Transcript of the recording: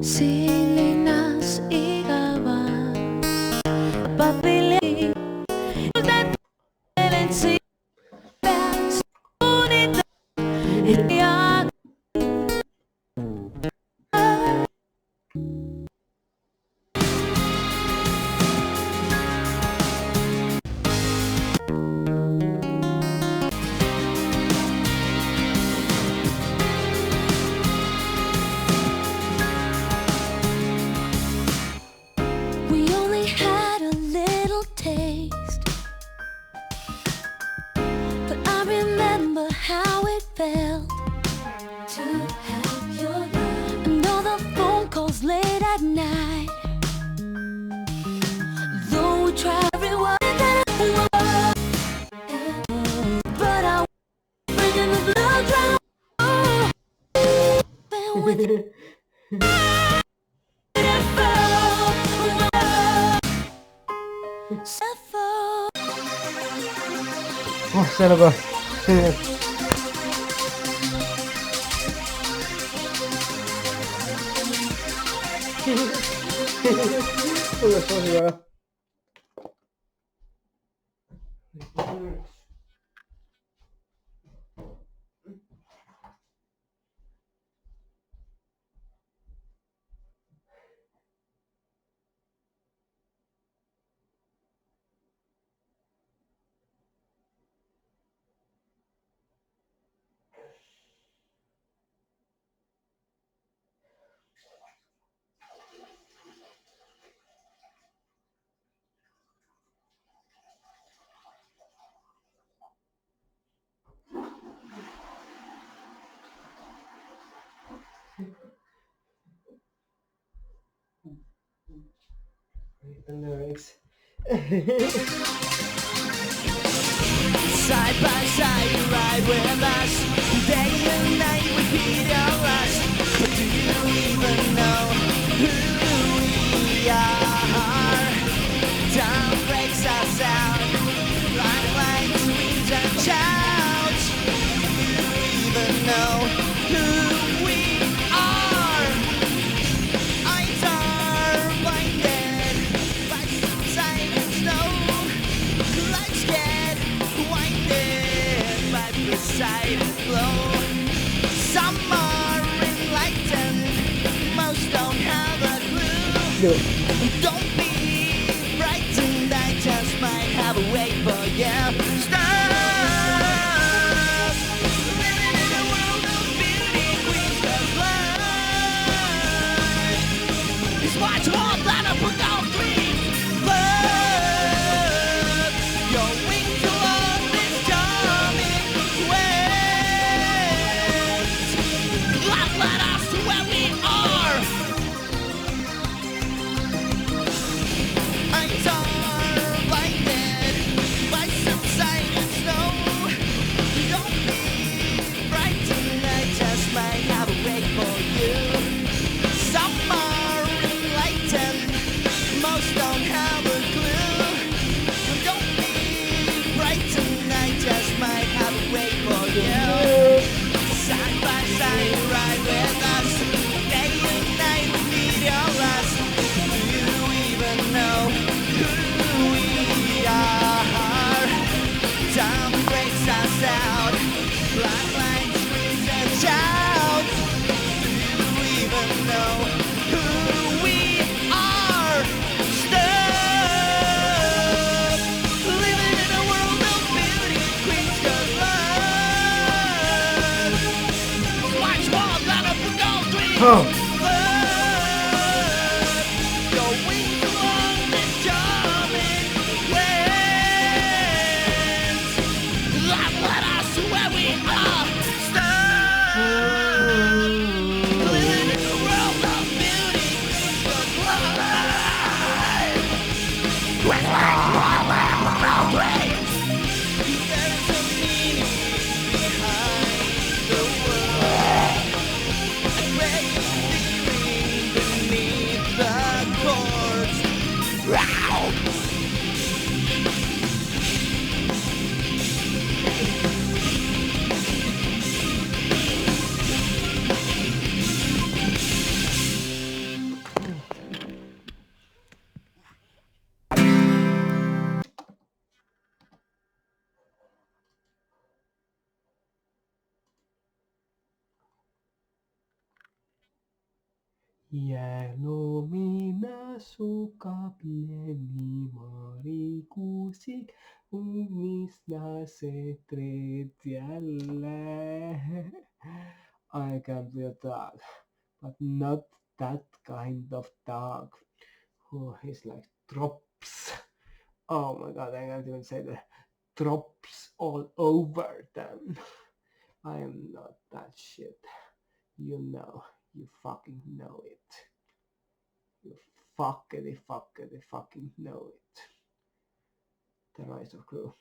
Silinas ikawan papili deben ser unida ya. We only had a little taste, but I remember how it felt to have your love. And all the phone calls late at night, though we try everyone that I want, but I bring in the blood drown. Oh, with you. Oh, sana ba? Wala sa ba? Lyrics. Side by side, you ride with us. Day and night, we beat our rust. But do you even know who we are? Time breaks us out. Limelight screams and shouts. Do you even know who we are? Eyes are blinded by some silent snow. Lights get blinded by Poseidon glow. Some are enlightened, most don't have a clue. Don't be frightened, I just might have a way for you. Stop living in a world of beauty queens of life. It's much more than a football dream. Love your wings along this charming quest. Love led us to where we are. Eyes are blinded by some silent snow. Don't be frightened, I just might have a way for you. Some are enlightened, most don't have a clue. Don't be frightened, I just might have a way for you. Side by side, you ride with us. Day and night, we need your rust. Do you even know who we are? Time breaks us out. Black light screams and shouts. Do you even know who we are? Stop living in a world of beauty queens of love. Much more than a football dream. Oh. Love your wings along this charming quest. Love led us to where we are. Stop living in a world of beauty queens of life. With lights all around our dreams. There is a meaning behind the world. A great Lumina sukapleni marikusik umis nasetret jälle. I can be a dog, but not that kind of dog who is like drops. Oh my god, I can't even say the drops all over them. I am not that shit. You know, you fucking know it. You fucking know it. The Rise of Gru.